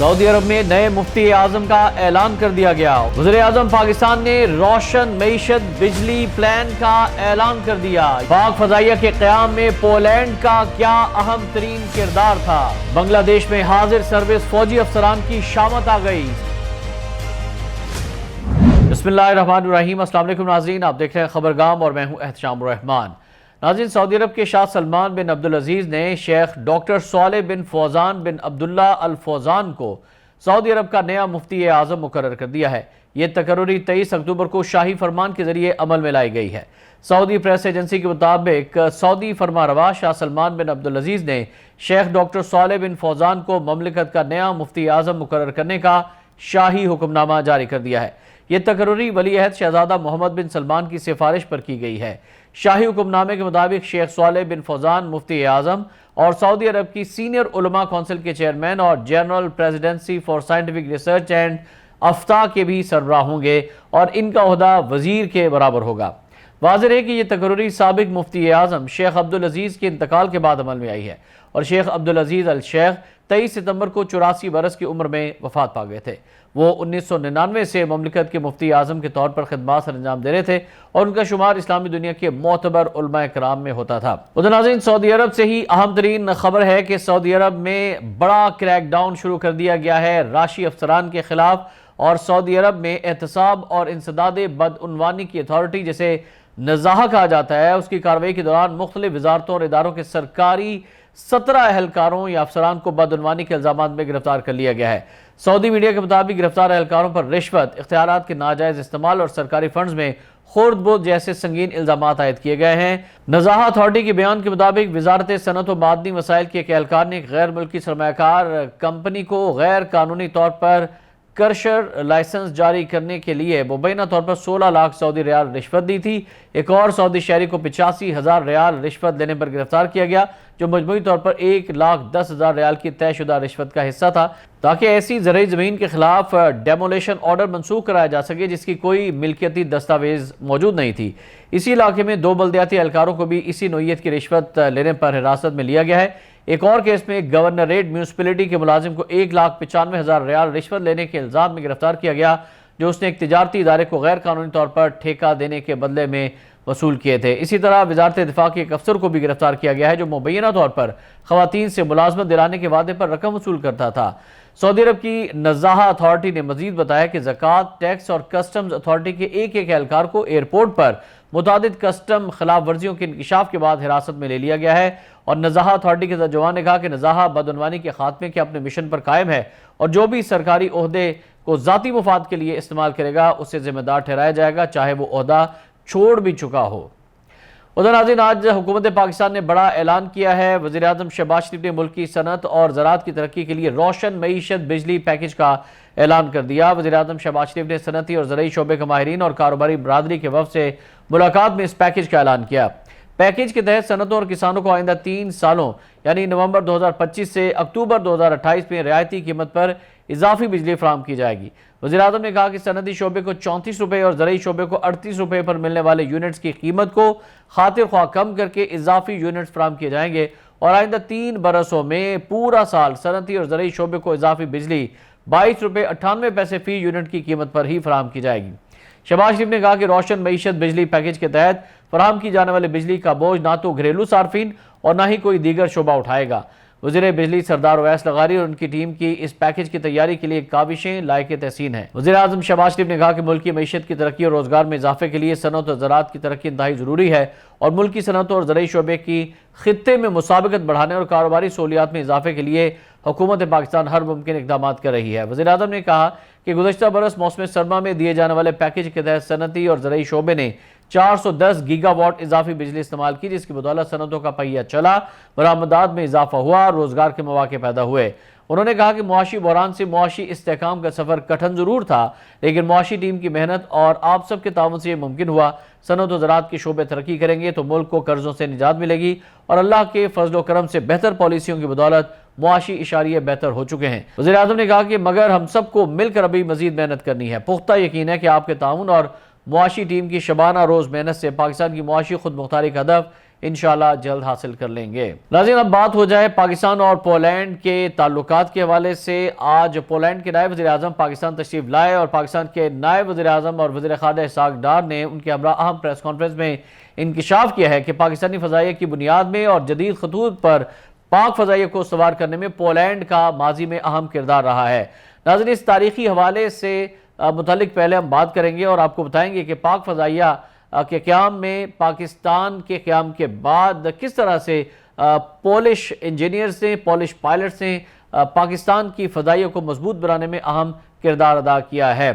سعودی عرب میں نئے مفتی اعظم کا اعلان کر دیا گیا۔ وزیر اعظم پاکستان نے روشن معیشت بجلی پلان کا اعلان کر دیا۔ پاک فضائیہ کے قیام میں پولینڈ کا کیا اہم ترین کردار تھا؟ بنگلہ دیش میں حاضر سروس فوجی افسران کی شامت آ گئی۔ بسم اللہ الرحمن الرحیم۔ السلام علیکم ناظرین، آپ دیکھ رہے ہیں خبرگام اور میں ہوں احتشام الرحمان۔ ناظرین، سعودی عرب کے شاہ سلمان بن عبدالعزیز نے شیخ ڈاکٹر صالح بن فوزان بن عبداللہ الفوزان کو سعودی عرب کا نیا مفتی اعظم مقرر کر دیا ہے۔ یہ تقرری 23 اکتوبر کو شاہی فرمان کے ذریعے عمل میں لائی گئی ہے۔ سعودی پریس ایجنسی کے مطابق سعودی فرمانروا شاہ سلمان بن عبدالعزیز نے شیخ ڈاکٹر صالح بن فوزان کو مملکت کا نیا مفتی اعظم مقرر کرنے کا شاہی حکم نامہ جاری کر دیا ہے۔ یہ تقرری ولی عہد شہزادہ محمد بن سلمان کی سفارش پر کی گئی ہے۔ شاہی حکم نامے کے مطابق شیخ صالح بن فوزان مفتی اعظم اور سعودی عرب کی سینئر علماء کونسل کے چیئرمین اور general presidency for scientific research and افتاء کے بھی سربراہ ہوں گے اور ان کا عہدہ وزیر کے برابر ہوگا۔ واضح ہے کہ یہ تقرری سابق مفتی اعظم شیخ عبدالعزیز کے انتقال کے بعد عمل میں آئی ہے اور شیخ عبدالعزیز الشیخ 23 ستمبر کو 84 برس کی عمر میں وفات پا گئے تھے۔ وہ 1999 سے مملکت کے مفتی اعظم کے طور پر خدمات سر انجام دے رہے تھے اور ان کا شمار اسلامی دنیا کے معتبر علماء کرام میں ہوتا تھا۔ ناظرین، سعودی عرب سے ہی اہم ترین خبر ہے کہ سعودی عرب میں بڑا کریک ڈاؤن شروع کر دیا گیا ہے راشی افسران کے خلاف، اور سعودی عرب میں احتساب اور انسداد بدعنوانی کی اتھارٹی جسے نزاہا کہا جاتا ہے، اس کی کارروائی کے دوران مختلف وزارتوں اور اداروں کے سرکاری 17 اہلکاروں یا افسران کو بدعنوانی کے الزامات میں گرفتار کر لیا گیا ہے۔ سعودی میڈیا کے مطابق گرفتار اہلکاروں پر رشوت، اختیارات کے ناجائز استعمال اور سرکاری فنڈز میں خورد بورد جیسے سنگین الزامات عائد کیے گئے ہیں۔ نزاہا اتھارٹی کے بیان کے مطابق وزارت صنعت و معدنی وسائل کے ایک اہلکار نے ایک غیر ملکی سرمایہ کار کمپنی کو غیر قانونی طور پر کرشر لائسنس جاری کرنے کے لیے مبینہ طور پر 16 لاکھ سعودی ریال رشوت دی تھی۔ ایک اور سعودی شہری کو 85,000 ریال رشوت لینے پر گرفتار کیا گیا، جو مجموعی طور پر 1,10,000 ریال کی طے شدہ رشوت کا حصہ تھا، تاکہ ایسی زرعی زمین کے خلاف ڈیمولیشن آرڈر منسوخ کرایا جا سکے جس کی کوئی ملکیتی دستاویز موجود نہیں تھی۔ اسی علاقے میں 2 بلدیاتی اہلکاروں کو بھی اسی نوعیت کی رشوت لینے پر حراست میں لیا گیا ہے۔ ایک اور کیس میں گورنریٹ میونسپلٹی کے ملازم کو 1,95,000 ریال رشوت لینے کے الزام میں گرفتار کیا گیا، جو اس نے ایک تجارتی ادارے کو غیر قانونی طور پر ٹھیکہ دینے کے بدلے میں وصول کیے تھے۔ اسی طرح وزارت دفاع کے ایک افسر کو بھی گرفتار کیا گیا ہے، جو مبینہ طور پر خواتین سے ملازمت دلانے کے وعدے پر رقم وصول کرتا تھا۔ سعودی عرب کی نزاہا اتھارٹی نے مزید بتایا کہ زکوٰۃ، ٹیکس اور کسٹمز اتھارٹی کے ایک اہلکار کو ایئرپورٹ پر متعدد کسٹم خلاف ورزیوں کے انکشاف کے بعد حراست میں لے لیا گیا ہے، اور نزاہا اتھارٹی کے ترجمان نے کہا کہ نزاہا بدعنوانی کے خاتمے کے اپنے مشن پر قائم ہے اور جو بھی سرکاری عہدے کو ذاتی مفاد کے لیے استعمال کرے گا اسے ذمہ دار ٹھہرایا جائے گا، چاہے وہ عہدہ چھوڑ بھی چکا ہو۔ ناظرین، آج حکومت پاکستان نے بڑا اعلان کیا ہے۔ وزیر اعظم شہباز شریف نے ملک کی صنعت اور زراعت کی ترقی کے لیے روشن معیشت بجلی پیکج کا اعلان کر دیا۔ وزیر اعظم شہباز شریف نے صنعتی اور زرعی شعبے کے ماہرین اور کاروباری برادری کے وفد سے ملاقات میں اس پیکج کا اعلان کیا۔ پیکج کے تحت صنعتوں اور کسانوں کو آئندہ 3 سالوں یعنی نومبر 2025 سے اکتوبر 2028 میں رعایتی قیمت پر اضافی بجلی فراہم کی جائے گی۔ وزیر اعظم نے کہا کہ صنعتی شعبے کو 34 روپے اور زرعی شعبے کو 38 روپے پر ملنے والے یونٹس کی قیمت کو خاطر خواہ کم کر کے اضافی یونٹس فراہم کیے جائیں گے، اور آئندہ 3 برسوں میں پورا سال صنعتی اور زرعی شعبے کو اضافی بجلی 22 روپے 98 پیسے فی یونٹ کی قیمت پر ہی فراہم کی جائے گی۔ شہباز شریف نے کہا کہ روشن معیشت بجلی پیکج کے تحت فراہم کی جانے والے بجلی کا بوجھ نہ تو گھریلو صارفین اور نہ ہی کوئی دیگر شعبہ اٹھائے گا۔ وزیر بجلی سردار اویس لغاری اور ان کی ٹیم کی اس پیکج کی تیاری کے لیے کاوشیں لائق تحسین ہیں۔ وزیر اعظم شہباز شریف نے کہا کہ ملکی معیشت کی ترقی اور روزگار میں اضافے کے لیے صنعت اور زراعت کی ترقی انتہائی ضروری ہے، اور ملکی صنعتوں اور زرعی شعبے کی خطے میں مسابقت بڑھانے اور کاروباری سہولیات میں اضافے کے لیے حکومت پاکستان ہر ممکن اقدامات کر رہی ہے۔ وزیر اعظم نے کہا کہ گزشتہ برس موسم سرما میں دیے جانے والے پیکج کے تحت صنعتی اور زرعی شعبے نے 410 گیگا واٹ اضافی بجلی استعمال کی، جس کی بدولت صنعتوں کا پہیہ چلا، برآمدات میں اضافہ ہوا اور روزگار کے مواقع پیدا ہوئے۔ انہوں نے کہا کہ معاشی بحران سے معاشی استحکام کا سفر کٹھن ضرور تھا، لیکن معاشی ٹیم کی محنت اور آپ سب کے تعاون سے یہ ممکن ہوا۔ صنعت و زراعت کے شعبے ترقی کریں گے تو ملک کو قرضوں سے نجات ملے گی، اور اللہ کے فضل و کرم سے بہتر پالیسیوں کی بدولت معاشی اشاریے بہتر ہو چکے ہیں۔ وزیر اعظم نے کہا کہ مگر ہم سب کو مل کر ابھی مزید محنت کرنی ہے۔ پختہ یقین ہے کہ آپ کے تعاون اور معاشی ٹیم کی شبانہ روز محنت سے پاکستان کی معاشی خود مختاری کا ہدف انشاءاللہ جلد حاصل کر لیں گے۔ ناظرین، اب بات ہو جائے پاکستان اور پولینڈ کے تعلقات کے حوالے سے۔ آج پولینڈ کے نائب وزیر اعظم پاکستان تشریف لائے اور پاکستان کے نائب وزیر اعظم اور وزیر خارجہ اسحاق ڈار نے ان کے ہمراہ اہم پریس کانفرنس میں انکشاف کیا ہے کہ پاکستانی فضائیہ کی بنیاد میں اور جدید خطوط پر پاک فضائیہ کو استوار کرنے میں پولینڈ کا ماضی میں اہم کردار رہا ہے۔ ناظرین، اس تاریخی حوالے سے متعلق پہلے ہم بات کریں گے اور آپ کو بتائیں گے کہ پاک فضائیہ کے قیام میں پاکستان کے قیام کے بعد کس طرح سے پولش انجینئرز نے، پولش پائلٹس نے پاکستان کی فضائیہ کو مضبوط بنانے میں اہم کردار ادا کیا ہے۔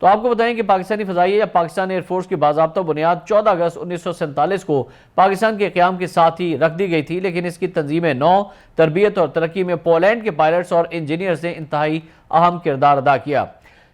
تو آپ کو بتائیں کہ پاکستانی فضائیہ یا پاکستان ایئر فورس کی باضابطہ بنیاد 14 اگست 1947 کو پاکستان کے قیام کے ساتھ ہی رکھ دی گئی تھی، لیکن اس کی تنظیم نو، تربیت اور ترقی میں پولینڈ کے پائلٹس اور انجینئرز نے انتہائی اہم کردار ادا کیا۔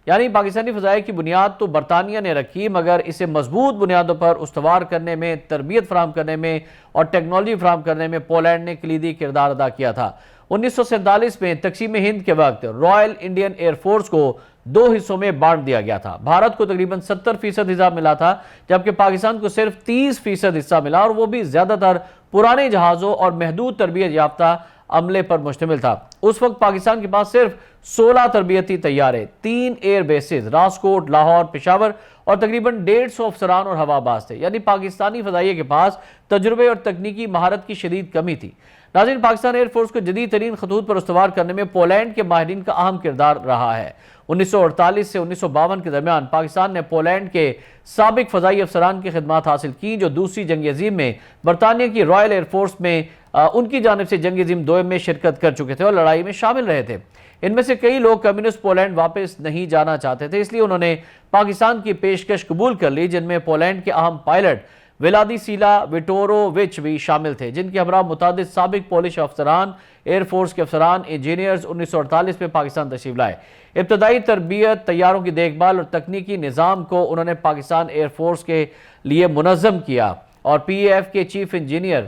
یعنی پاکستانی فضائیہ کی بنیاد تو برطانیہ نے رکھی، مگر اسے مضبوط بنیادوں پر استوار کرنے میں، تربیت فراہم کرنے میں اور ٹیکنالوجی فراہم کرنے میں پولینڈ نے کلیدی کردار ادا کیا تھا۔ 1947 میں تقسیم ہند کے وقت رائل انڈین ایئر فورس کو 2 حصوں میں بانٹ دیا گیا تھا۔ بھارت کو تقریباً 70% حصہ ملا تھا، جبکہ پاکستان کو صرف 30% حصہ ملا، اور وہ بھی زیادہ تر پرانے جہازوں اور محدود تربیت یافتہ عملے پر مشتمل تھا۔ اس وقت پاکستان کے پاس صرف 16 تربیتی طیارے، 3 ایئر بیسز راسکوٹ، لاہور، پشاور اور تقریباً 150 افسران اور ہوا باز تھے۔ یعنی پاکستانی فضائیہ کے پاس تجربے اور تکنیکی مہارت کی شدید کمی تھی۔ ناظرین، پاکستان ایئر فورس کو جدید ترین خطوط پر استوار کرنے میں پولینڈ کے ماہرین کا اہم کردار رہا ہے۔ 1948 سے 1952 کے درمیان پاکستان نے پولینڈ کے سابق فضائی افسران کی خدمات حاصل کی، جو دوسری جنگ عظیم میں برطانیہ کی رائل ایئر فورس میں ان کی جانب سے جنگ عظیم دوئم میں شرکت کر چکے تھے اور لڑائی میں شامل رہے تھے۔ ان میں سے کئی لوگ کمیونسٹ پولینڈ واپس نہیں جانا چاہتے تھے، اس لیے انہوں نے پاکستان کی پیشکش قبول کر لی، جن میں پولینڈ کے اہم پائلٹ ولادیسیلا ویٹورووچ بھی شامل تھے، جن کے ہمراہ متعدد سابق پولش افسران، ایئر فورس کے افسران، انجینئرز 1948 میں پاکستان تشریف لائے۔ ابتدائی تربیت، طیاروں کی دیکھ بھال اور تکنیکی نظام کو انہوں نے پاکستان ایئر فورس کے لیے منظم کیا اور پی اے ایف کے چیف انجینئر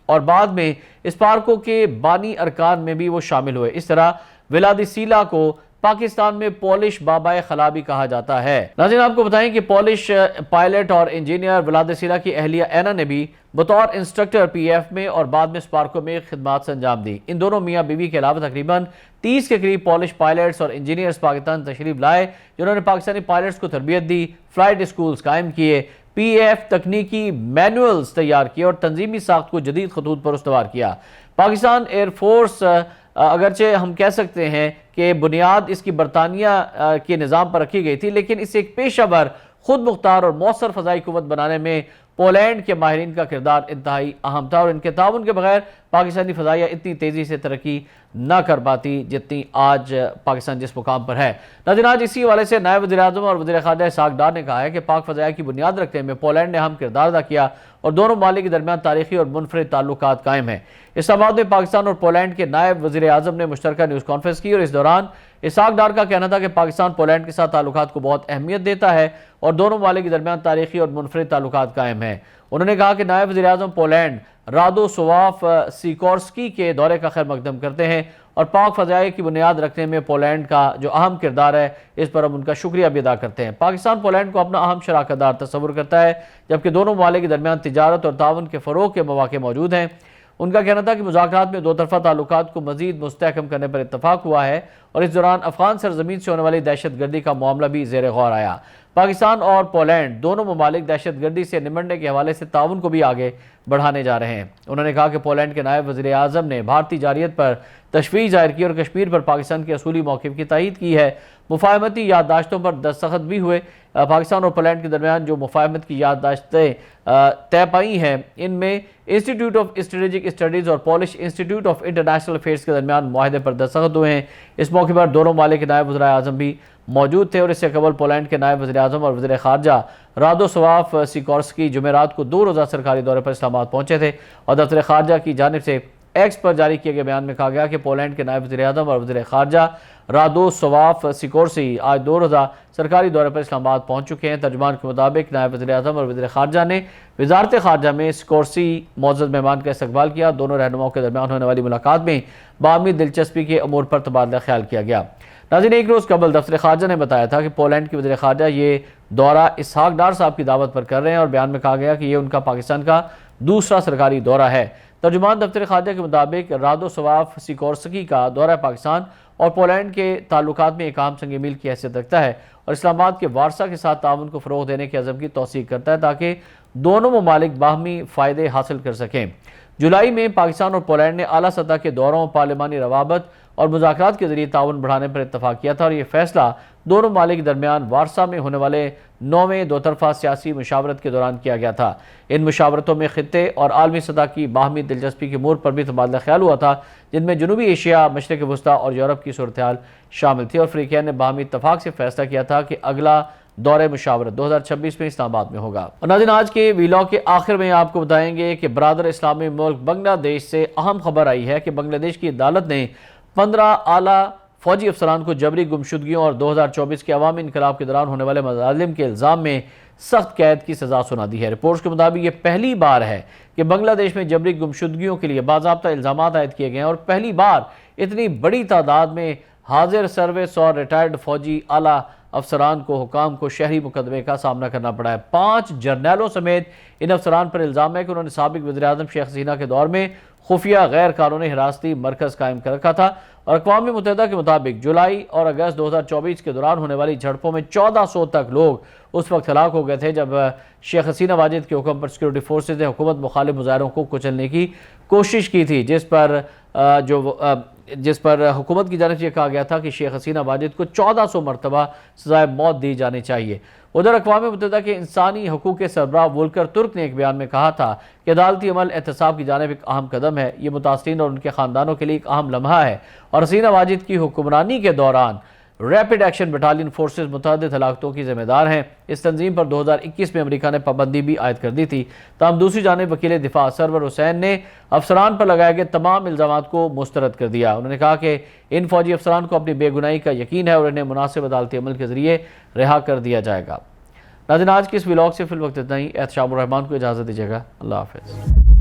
اور بعد میں اسپارکو کے بانی ارکان میں بھی وہ شامل ہوئے۔ اس طرح ولادیسیلا کو پاکستان میں پولش بابائے خلا بھی کہا جاتا ہے۔ ناظرین، آپ کو بتائیں کہ پولش پائلٹ اور انجینئر ولادیسیلا کی اہلیہ اینا نے بھی بطور انسٹرکٹر پی ایف میں اور بعد میں اسپارکو میں خدمات سے انجام دی۔ ان دونوں میاں بیوی کے علاوہ تقریباً 30 کے قریب پولش پائلٹس اور انجینئرز پاکستان تشریف لائے، جنہوں نے پاکستانی پائلٹس کو تربیت دی، فلائٹ اسکولز قائم کیے، پی ایف تکنیکی مینوئلز تیار کیے اور تنظیمی ساخت کو جدید خطوط پر استوار کیا۔ پاکستان ایئر فورس اگرچہ ہم کہہ سکتے ہیں کہ بنیاد اس کی برطانیہ کے نظام پر رکھی گئی تھی، لیکن اسے ایک پیشہ ور، خود مختار اور مؤثر فضائی قوت بنانے میں پولینڈ کے ماہرین کا کردار انتہائی اہم تھا، اور ان کے تعاون کے بغیر پاکستانی فضائیہ اتنی تیزی سے ترقی نہ کر پاتی جتنی آج پاکستان جس مقام پر ہے۔ ناظرین، آج اسی حوالے سے نائب وزیر اعظم اور وزیر خارجہ اسحاق ڈار نے کہا ہے کہ پاک فضائیہ کی بنیاد رکھنے میں پولینڈ نے اہم کردار ادا کیا اور دونوں ممالک کے درمیان تاریخی اور منفرد تعلقات قائم ہیں۔ اسلام آباد میں پاکستان اور پولینڈ کے نائب وزیر اعظم نے مشترکہ نیوز کانفرنس کی، اور اس دوران اسحاق ڈار کا کہنا تھا کہ پاکستان پولینڈ کے ساتھ تعلقات کو بہت اہمیت دیتا ہے اور دونوں ممالک کے درمیان تاریخی اور منفرد تعلقات قائم ہیں۔ انہوں نے کہا کہ نائب وزیر اعظم پولینڈ رادوسواف سیکورسکی کے دورے کا خیر مقدم کرتے ہیں اور پاک فضائیہ کی بنیاد رکھنے میں پولینڈ کا جو اہم کردار ہے اس پر ہم ان کا شکریہ بھی ادا کرتے ہیں۔ پاکستان پولینڈ کو اپنا اہم شراکت دار تصور کرتا ہے، جبکہ دونوں ممالک کے درمیان تجارت اور تعاون کے فروغ کے مواقع موجود ہیں۔ ان کا کہنا تھا کہ مذاکرات میں دو طرفہ تعلقات کو مزید مستحکم کرنے پر اتفاق ہوا ہے، اور اس دوران افغان سرزمین سے ہونے والی دہشت گردی کا معاملہ بھی زیر غور آیا۔ پاکستان اور پولینڈ دونوں ممالک دہشت گردی سے نمٹنے کے حوالے سے تعاون کو بھی آگے بڑھانے جا رہے ہیں۔ انہوں نے کہا کہ پولینڈ کے نائب وزیر اعظم نے بھارتی جارحیت پر تشویش ظاہر کی اور کشمیر پر پاکستان کے اصولی موقف کی تائید کی ہے۔ مفاہمتی یادداشتوں پر دستخط بھی ہوئے۔ پاکستان اور پولینڈ کے درمیان جو مفاہمت کی یادداشتیں طے پائی ہیں، ان میں انسٹیٹیوٹ آف اسٹریٹجک اسٹڈیز اور polish institute of international affairs کے درمیان معاہدے پر دستخط ہوئے ہیں۔ اس موقع پر دونوں ممالک کے نائب وزرائے اعظم بھی موجود تھے، اور اس سے قبل پولینڈ کے نائب وزیر اعظم اور وزیر خارجہ رادوسواف سیکورسکی جمعرات کو 2 روزہ سرکاری دورے پر اسلام آباد پہنچے تھے، اور دفتر خارجہ کی جانب سے ایکس پر جاری کیے گئے بیان میں کہا گیا کہ پولینڈ کے نائب وزیر اعظم اور وزیر خارجہ رادوسواف سیکورسی آج 2 روزہ سرکاری دورے پر اسلام آباد پہنچ چکے ہیں۔ ترجمان کے مطابق نائب وزیر اعظم اور وزیر خارجہ نے وزارت خارجہ میں سیکورسی معزز مہمان کا استقبال کیا۔ دونوں رہنماؤں کے درمیان ہونے والی ملاقات میں باہمی دلچسپی کے امور پر تبادلہ خیال کیا گیا۔ ناظرین، ایک روز قبل دفتر خارجہ نے بتایا تھا کہ پولینڈ کے وزیر خارجہ یہ دورہ اسحاق ڈار صاحب کی دعوت پر کر رہے ہیں، اور بیان میں کہا گیا کہ یہ ان کا پاکستان کا دوسرا سرکاری دورہ ہے۔ ترجمان دفتر خارجہ کے مطابق رادوسلاو سیکورسکی کا دورہ پاکستان اور پولینڈ کے تعلقات میں ایک اہم سنگ میل کی حیثیت رکھتا ہے، اور اسلام آباد کے وارسا کے ساتھ تعاون کو فروغ دینے کے عزم کی توثیق کرتا ہے تاکہ دونوں ممالک باہمی فائدے حاصل کر سکیں۔ جولائی میں پاکستان اور پولینڈ نے اعلیٰ سطح کے دوروں، پارلیمانی روابط اور مذاکرات کے ذریعے تعاون بڑھانے پر اتفاق کیا تھا، اور یہ فیصلہ دونوں ممالک کے درمیان وارسا میں ہونے والے 9ویں دو طرفہ سیاسی مشاورت کے دوران کیا گیا تھا۔ ان مشاورتوں میں خطے اور عالمی سطح کی باہمی دلچسپی کے امور پر بھی تبادلہ خیال ہوا تھا، جن میں جنوبی ایشیا، مشرق وسطیٰ اور یورپ کی صورتحال شامل تھی، اور فریقین نے باہمی اتفاق سے فیصلہ کیا تھا کہ اگلا دورہ مشاورت 2026 میں اسلام آباد میں ہوگا۔ اور ناظرین، آج کے ویلاگ کے آخر میں آپ کو بتائیں گے کہ برادر اسلامی ملک بنگلہ دیش سے اہم خبر آئی ہے کہ بنگلہ دیش کی عدالت نے 15 اعلیٰ فوجی افسران کو جبری گمشدگیوں اور 2024 کے عوامی انقلاب کے دوران ہونے والے مظالم کے الزام میں سخت قید کی سزا سنا دی ہے۔ رپورٹس کے مطابق یہ پہلی بار ہے کہ بنگلہ دیش میں جبری گمشدگیوں کے لیے باضابطہ الزامات عائد کیے گئے ہیں، اور پہلی بار اتنی بڑی تعداد میں حاضر سروس اور ریٹائرڈ فوجی اعلیٰ افسران کو، حکام کو شہری مقدمے کا سامنا کرنا پڑا ہے۔ 5 جرنیلوں سمیت ان افسران پر الزام ہے کہ انہوں نے سابق وزیراعظم شیخ حسینہ کے دور میں خفیہ غیر قانونی حراستی مرکز قائم کر رکھا تھا، اور اقوام متحدہ کے مطابق جولائی اور اگست 2024 کے دوران ہونے والی جھڑپوں میں 1400 تک لوگ اس وقت ہلاک ہو گئے تھے جب شیخ حسینہ واجد کے حکم پر سیکورٹی فورسز نے حکومت مخالف مظاہروں کو کچلنے کی کوشش کی تھی، جس پر حکومت کی جانب سے یہ کہا گیا تھا کہ شیخ حسینہ واجد کو 1400 مرتبہ سزائے موت دی جانی چاہیے۔ ادھر اقوام متحدہ کے انسانی حقوق کے سربراہ وولکر ترک نے ایک بیان میں کہا تھا کہ عدالتی عمل احتساب کی جانب ایک اہم قدم ہے، یہ متاثرین اور ان کے خاندانوں کے لیے ایک اہم لمحہ ہے، اور حسینہ واجد کی حکمرانی کے دوران ریپڈ ایکشن بٹالین فورسز متعدد ہلاکتوں کی ذمہ دار ہیں۔ اس تنظیم پر 2021 میں امریکہ نے پابندی بھی عائد کر دی تھی، تاہم دوسری جانب وکیل دفاع سرور حسین نے افسران پر لگائے گئے تمام الزامات کو مسترد کر دیا۔ انہوں نے کہا کہ ان فوجی افسران کو اپنی بے گناہی کا یقین ہے اور انہیں مناسب عدالتی عمل کے ذریعے رہا کر دیا جائے گا۔ ناظرین، آج کے اس ویلاگ سے فی الوقت اتنا ہی۔ احتشام الرحمان کو اجازت دیجیے گا۔ اللہ حافظ۔